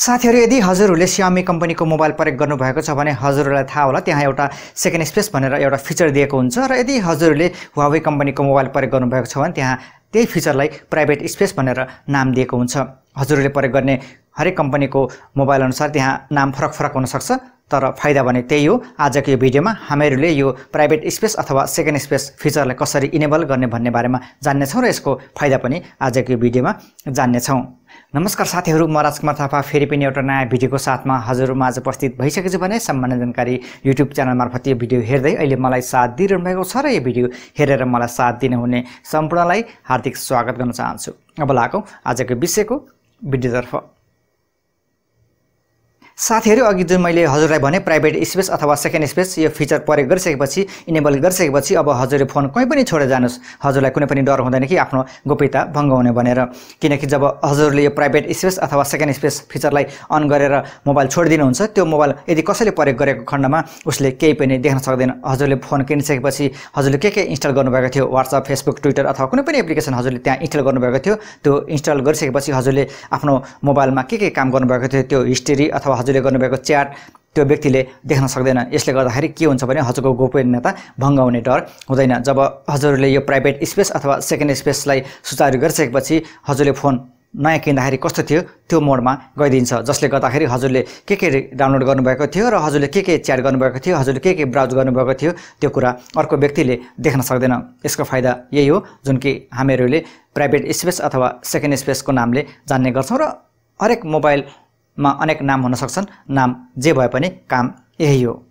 साथीहरु यदि हजुरहरूले Xiaomi कम्पनीको मोबाइल प्रयोग गर्नुभएको छ भने हजुरहरूलाई थाहा होला त्यहाँ एउटा सेकेन्ड स्पेस भनेर एउटा फिचर दिएको हुन्छ र यदि हजुरहरूले Huawei कम्पनीको मोबाइल प्रयोग गर्नुभएको छ भने त्यहाँ त्यही फिचरलाई प्राइभेट स्पेस भनेर नाम दिएको हुन्छ। हजुरहरूले प्रयोग गर्ने हरेक कम्पनीको मोबाइल अनुसार त्यहाँ नाम फरक हुन सक्छ तर फाइदा भने त्यही हो। आजको यो भिडियोमा हामीहरूले यो प्राइभेट स्पेस अथवा सेकेन्ड स्पेस फिचरलाई कसरी इनेबल गर्ने भन्ने बारेमा जान्ने छौं र यसको फाइदा पनि आजको यो भिडियोमा जान्ने छौं। नमस्कार साथीहरु, म राजकुमार थापा फेरि पनि एउटा नयाँ भिडियोको साथमा हजुरहरुमा आज उपस्थित भइसकेछु भने सम्पूर्ण जानकारी युट्युब च्यानल मार्फत यो भिडियो हेर्दै अहिले मलाई साथ दिइरहनु भएको छ र यो भिडियो हेरेर मलाई साथ दिनुहुने सम्पूर्णलाई हार्दिक स्वागत गर्न चाहन्छु। अब लागौं आजको विषयको भिडियोतर्फ। साथीहरु, अघि जुन मैले हजुरलाई भने प्राइभेट स्पेस अथवा सेकेन्ड स्पेस यो फिचर प्रयोग गरिसकेपछि इनेबल गरिसकेपछि अब हजुरले फोन कहीँ पनि छोडेर जानुस्, हजुरलाई कुनै पनि डर हुँदैन कि आफ्नो गोप्यता भङ्ग हुने भनेर। किनकि जब हजुरले यो प्राइभेट स्पेस अथवा सेकेन्ड स्पेस फिचरलाई अन गरेर मोबाइल छोडिदिनुहुन्छ, त्यो मोबाइल यदि कसैले प्रयोग गरेको खण्डमा उसले केही पनि देख्न सक्दैन। हजुरले फोन किनिसकेपछि हजुरले के इन्स्टल गर्नुभएको थियो, WhatsApp, Facebook, Twitter अथवा कुनै पनि एप्लिकेसन हजुरले त्यहाँ इन्स्टल गर्नुभएको थियो, त्यो इन्स्टल गरिसकेपछि हजुरले आफ्नो मोबाइलमा के काम गर्नुभएको थियो त्यो हिस्ट्री अथवा हजुरले गर्नुभएको च्याट त्यो व्यक्तिले देख्न सक्दैन। यसले गर्दाखेरि के हुन्छ भने हजुरको गोपनीयता भङ्ग हुने डर हुँदैन। जब हजुरले यो प्राइभेट स्पेस अथवा सेकेन्ड स्पेसलाई सुचारु गरिसकेपछि हजुरले फोन नयाँ किन्दाखेरि कस्तो थियो त्यो मोडमा गइदिन्छ, जसले गर्दाखेरि हजुरले के डाउनलोड गर्नुभएको थियो र हजुरले के च्याट गर्नुभएको थियो, हजुरले के ब्राउज गर्नुभएको थियो त्यो कुरा अर्को व्यक्तिले देख्न सक्दैन। यसको फाइदा यही हो जुन कि हामीहरूले प्राइभेट स्पेस अथवा सेकेन्ड स्पेसको नामले जान्ने गर्छौं र हरेक मोबाइलमा अनेक नाम हुन सक्छन्, नाम जे भए पनि काम यही हो।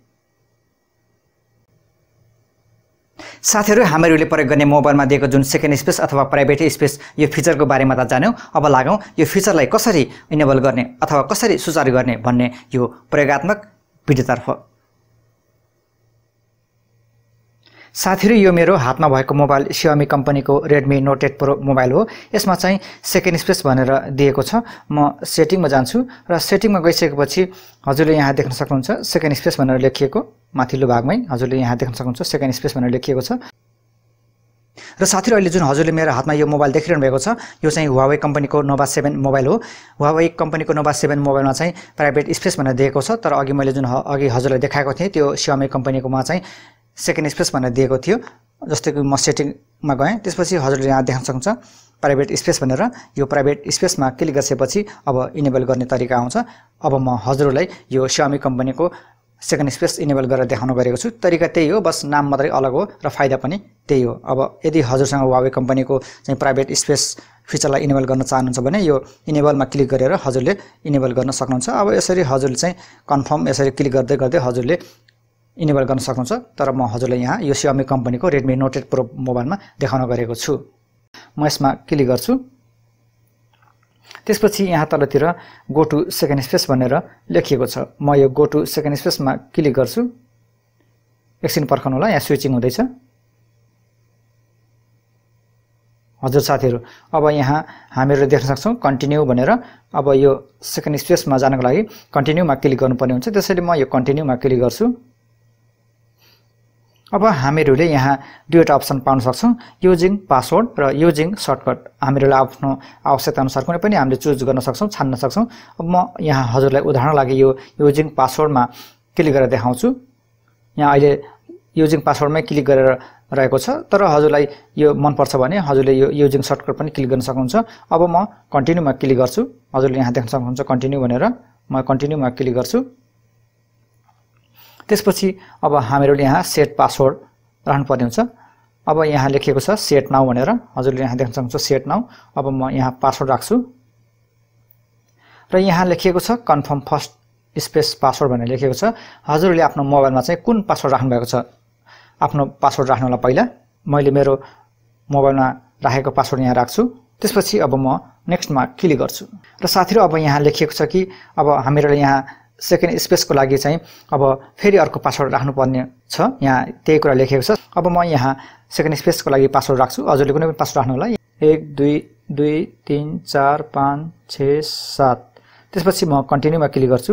साथीहरु, हामीहरूले प्रयोग गर्ने मोबाइलमा दिएको जुन सेकेन्ड स्पेस अथवा प्राइभेट स्पेस यो फिचरको बारेमा त जान्यौं। अब लागौं यो फिचरलाई कसरी इनेबल गर्ने अथवा कसरी सुचारु गर्ने भन्ने यो प्रयोगात्मक भिडियोतर्फ। साथीहरु, यो मेरो हातमा भएको मोबाइल Xiaomi कम्पनीको Redmi Note 8 Pro मोबाइल हो। यसमा चाहिँ सेकेन्ड स्पेस भनेर दिएको छ। म सेटिङमा जान्छु र सेटिङमा गइसकेपछि हजुरले यहाँ देख्न सक्नुहुन्छ सेकेन्ड स्पेस भनेर लेखिएको, माथिल्लो भागमै हजुरले यहाँ देख्न सक्नुहुन्छ सेकेन्ड स्पेस भनेर लेखिएको छ। र साथीहरु, अहिले जुन हजुरले मेरो हातमा यो मोबाइल देखिरहनु भएको छ यो चाहिँ Huawei कम्पनीको Nova 7 मोबाइल हो। Huawei कम्पनीको Nova 7 मोबाइलमा चाहिँ प्राइभेट स्पेस भनेर दिएको छ, तर अघि मैले जुन अघि हजुरलाई देखाएको थिएँ त्यो Xiaomi कम्पनीकोमा चाहिँ सेकेन्ड स्पेस भनेर दिएको थियो। जस्तै कि म सेटिङमा गएँ, त्यसपछि हजुरले यहाँ देख्न सक्नुहुन्छ प्राइभेट स्पेस भनेर। यो प्राइभेट स्पेसमा क्लिक गरेपछि अब इनेबल गर्ने तरिका आउँछ। अब म हजुरलाई यो Xiaomi कम्पनीको सेकेन्ड स्पेस इनेबल गरेर देखाउन गएको छु। तरिका त्यही हो, बस नाम मात्रै अलग हो र फाइदा पनि त्यही हो। अब यदि हजुरसँग Huawei कम्पनीको चाहिँ प्राइभेट स्पेस फिचरलाई इनेबल गर्न चाहनुहुन्छ भने यो इनेबलमा क्लिक गरेर हजुरले इनेबल गर्न सक्नुहुन्छ। अब यसरी हजुरले चाहिँ कन्फर्म यसरी क्लिक गर्दै हजुरले इनेबल गर्न सक्नुहुन्छ। तर म हजुरलाई यहाँ यो Xiaomi कम्पनीको Redmi Note 8 Pro मोबाइलमा देखाउन गएको छु। म यसमा क्लिक गर्छु। त्यसपछि यहाँ तलतिर गो टु सेकेन्ड स्पेस भनेर लेखिएको छ। म यो गो टु सेकेन्ड स्पेसमा क्लिक गर्छु। एकछिन पर्खनु होला, यहाँ स्विचिङ हुँदैछ। हजुर साथीहरु, अब यहाँ हामीहरूले देख्न सक्छौं कन्टिन्यू भनेर। अब यो सेकेन्ड स्पेसमा जानको लागि कन्टिन्यूमा क्लिक गर्नुपर्ने हुन्छ, त्यसैले म यो कन्टिन्यूमा क्लिक गर्छु। अब हामीहरूले यहाँ दुईवटा अप्सन पाउन सक्छौं, युजिङ पासवर्ड र युजिङ सर्टकट। हामीहरूले आफ्नो आवश्यकता अनुसार कुनै पनि हामीले चुज गर्न सक्छौं, छान्न सक्छौं। अब म यहाँ हजुरलाई उदाहरण लागि यो युजिङ पासवर्डमा क्लिक गरेर देखाउँछु। यहाँ अहिले युजिङ पासवर्डमै क्लिक गरेर रहेको छ, तर हजुरलाई यो मन पर्छ भने हजुरले यो युजिङ सर्टकट पनि क्लिक गर्न सक्नुहुन्छ। अब म कन्टिन्यूमा क्लिक गर्छु। हजुरले यहाँ देख्न सक्नुहुन्छ कन्टिन्यू भनेर, म कन्टिन्यूमा क्लिक गर्छु। त्यसपछि अब हामीहरूले यहाँ सेट पासवर्ड राख्नुपर्ने हुन्छ। अब यहाँ लेखिएको छ सेट नाउ भनेर, हजुरले यहाँ देख्न सक्नुहुन्छ सेट नाउ। अब म यहाँ पासवर्ड राख्छु र यहाँ लेखिएको छ कन्फर्म फर्स्ट स्पेस पासवर्ड भनेर लेखिएको छ। हजुरले आफ्नो मोबाइलमा चाहिँ कुन पासवर्ड राख्नु भएको छ आफ्नो पासवर्ड राख्नु होला। पहिला मैले मेरो मोबाइलमा राखेको पासवर्ड यहाँ राख्छु। त्यसपछि अब म नेक्स्टमा क्लिक गर्छु र साथीहरु, अब यहाँ लेखिएको छ कि अब हामीहरूले यहाँ सेकेन्ड स्पेसको लागि चाहिँ अब फेरि अर्को पासवर्ड राख्नुपर्ने छ। यहाँ त्यही कुरा लेखिएको छ। अब म यहाँ सेकेन्ड स्पेसको लागि पासवर्ड राख्छु। हजुरले कुनै पनि पासवर्ड राख्नु होला, 1 2 2 3 4 5 6 7। त्यसपछि म कन्टिन्यूमा क्लिक गर्छु।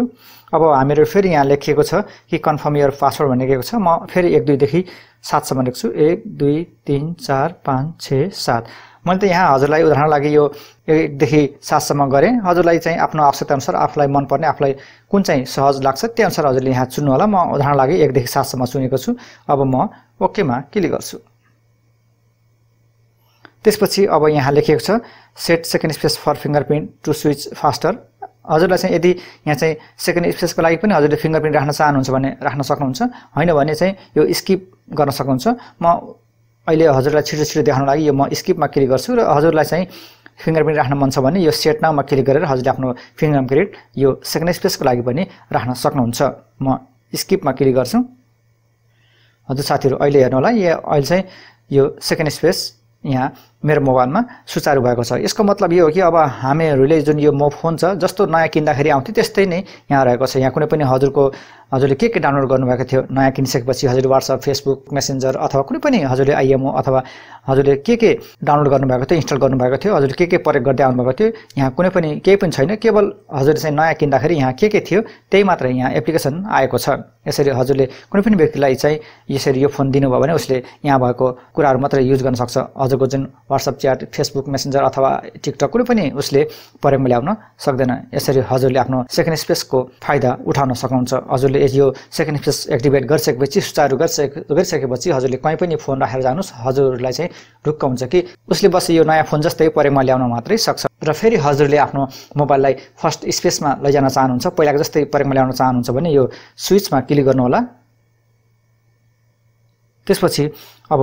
अब हामीहरू फेरि यहाँ लेखिएको छ कि कन्फर्म योर पासवर्ड भन्ने लेखेको छ। म फेरि 1 2 देखि 7 सम्म लेख्छु, 1 2 3 4 5 6 7। मैले त यहाँ हजुरलाई उदाहरण लागि यो 1 देखि 7 सम्म गरेँ। हजुरलाई चाहिँ आफ्नो आवश्यकता अनुसार आफूलाई मनपर्ने आफूलाई कुन चाहिँ सहज लाग्छ त्यही अनुसार हजुरले यहाँ चुन्नु होला। म उदाहरण लागि 1 देखि 7 सम्म चुनेको छु। अब म ओकेमा क्लिक गर्छु। त्यसपछि अब यहाँ लेखिएको छ set second space for fingerprint to switch faster. हजुरलाई चाहिँ यदि यहाँ चाहिँ सेकेन्ड स्पेसको लागि पनि हजुरले फिंगरप्रिन्ट राख्न चाहनुहुन्छ भने राख्न सक्नुहुन्छ, हैन भने चाहिँ यो स्किप गर्न सक्नुहुन्छ। म अहिले हजुरलाई छिटो देखाउन लागि यो म स्किपमा क्लिक गर्छु र हजुरलाई चाहिँ फिंगरप्रिन्ट राख्न मन छ भने यो सेट नाउमा क्लिक गरेर हजुरले आफ्नो फिंगरप्रिन्ट यो सेकेन्ड स्पेसको लागि पनि राख्न सक्नुहुन्छ। म स्किपमा क्लिक गर्छु। हजुर साथीहरु अहिले हेर्नु होला, अहिले चाहिँ यो सेकेन्ड स्पेस यहाँ मेरो मोबाइलमा सुचारु भएको छ। यसको मतलब यो हो कि अब हामीहरूले जुन यो फोन छ जस्तो नयाँ किन्दाखेरि आउँथ्यो त्यस्तै नै यहाँ रहेको छ। यहाँ कुनै पनि हजुरले के डाउनलोड गर्नुभएको थियो नयाँ किनिसकेपछि हजुरले WhatsApp, Facebook, मेसेन्जर अथवा कुनै पनि हजुरले IMO अथवा हजुरले के डाउनलोड गर्नुभएको थियो, इन्स्टल गर्नुभएको थियो, हजुरले के प्रयोग गर्दै आउनुभएको थियो, यहाँ कुनै पनि केही पनि छैन। केवल हजुरले चाहिँ नयाँ किन्दाखेरि यहाँ के थियो त्यही मात्र यहाँ एप्लिकेसन आएको छ। यसरी हजुरले कुनै पनि व्यक्तिलाई चाहिँ यसरी यो फोन दिनुभयो भने उसले यहाँ भएको कुराहरु मात्र युज गर्न सक्छ। हजुरको जुन WhatsApp च्याट, Facebook मेसेन्जर अथवा टिकटक कुनै पनि उसले प्रयोगमा ल्याउन सक्दैन। यसरी हजुरले आफ्नो सेकेन्ड स्पेसको फाइदा उठाउन सक्नुहुन्छ। हजुरले यो सेकेन्ड स्पेस एक्टिभेट गरिसकेपछि सुचारु गरिसकेपछि हजुरले कहीँ पनि फोन राखेर जानुस्, हजुरलाई चाहिँ ढुक्क हुन्छ कि उसले बस यो नयाँ फोन जस्तै प्रयोगमा ल्याउन मात्रै सक्छ। र फेरि हजुरले आफ्नो मोबाइललाई फर्स्ट स्पेसमा लैजान चाहनुहुन्छ, पहिलाको जस्तै प्रयोगमा ल्याउन चाहनुहुन्छ भने यो स्विचमा क्लिक गर्नु होला। त्यसपछि अब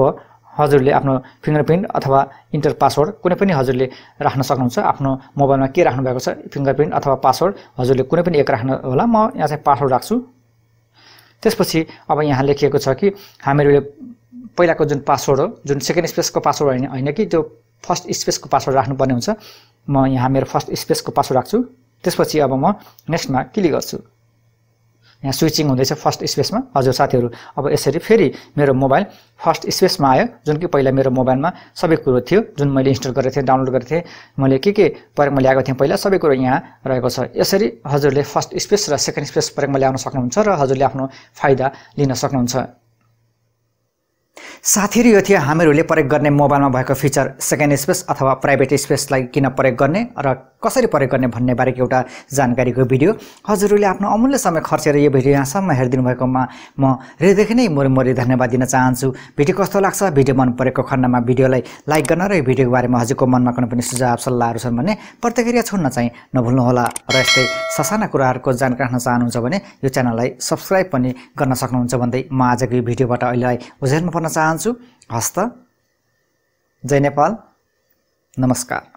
हजुरले आफ्नो फिंगरप्रिन्ट अथवा इन्टर पासवर्ड कुनै पनि हजुरले राख्न सक्नुहुन्छ। आफ्नो मोबाइलमा के राख्नु भएको छ फिंगरप्रिन्ट अथवा पासवर्ड हजुरले कुनै पनि एक राख्नु होला। म यहाँ चाहिँ पासवर्ड राख्छु। त्यसपछि अब यहाँ लेखिएको छ कि हामीहरूले पहिलाको जुन पासवर्ड हो, जुन सेकेन्ड स्पेसको पासवर्ड हैन कि त्यो फर्स्ट स्पेसको पासवर्ड राख्नुपर्ने हुन्छ। म यहाँ मेरो फर्स्ट स्पेसको पासवर्ड राख्छु। त्यसपछि अब म नेक्स्टमा क्लिक गर्छु। यहाँ स्विचिङ हुँदैछ फर्स्ट स्पेसमा। हजुर साथीहरु अब यसरी फेरि मेरो मोबाइल फर्स्ट स्पेसमा आयो, जुन कि पहिला मेरो मोबाइलमा सबै कुरो थियो, जुन मैले इन्स्टल गरेको थिएँ, डाउनलोड गरेको थिएँ, मैले के प्रयोगमा ल्याएको थिएँ पहिला सबै कुरो यहाँ रहेको छ। यसरी हजुरले फर्स्ट स्पेस र सेकेन्ड स्पेस प्रयोगमा ल्याउन सक्नुहुन्छ र हजुरले आफ्नो फाइदा लिन सक्नुहुन्छ। साथीहरु यो थियो हामीहरूले प्रयोग गर्ने मोबाइलमा भएको फिचर सेकेन्ड स्पेस अथवा प्राइभेट स्पेसलाई किन प्रयोग गर्ने र कसरी प्रयोग गर्ने भन्ने बारेको एउटा जानकारीको भिडियो। हजुरहरूले आफ्नो अमूल्य समय खर्चेर यो भिडियो यहाँसम्म हेरिदिनु भएकोमा म हृदयदेखि नै मुरी धन्यवाद दिन चाहन्छु। भिडियो कस्तो लाग्छ, भिडियो मन परेको खण्डमा भिडियोलाई लाइक गर्न र यो भिडियोको बारेमा हजुरको मनमा कुनै पनि सुझाव सल्लाहहरू छन् भने प्रतिक्रिया छोड्न चाहिँ नभुल्नुहोला। र यस्तै ससाना कुराहरूको जानकारी राख्न चाहनुहुन्छ भने यो च्यानललाई सब्स्क्राइब पनि गर्न सक्नुहुन्छ भन्दै म आजको यो भिडियोबाट अहिलेलाई उजेलमा पर्न चाहन्छु। हस्त, जय नेपाल, नमस्कार।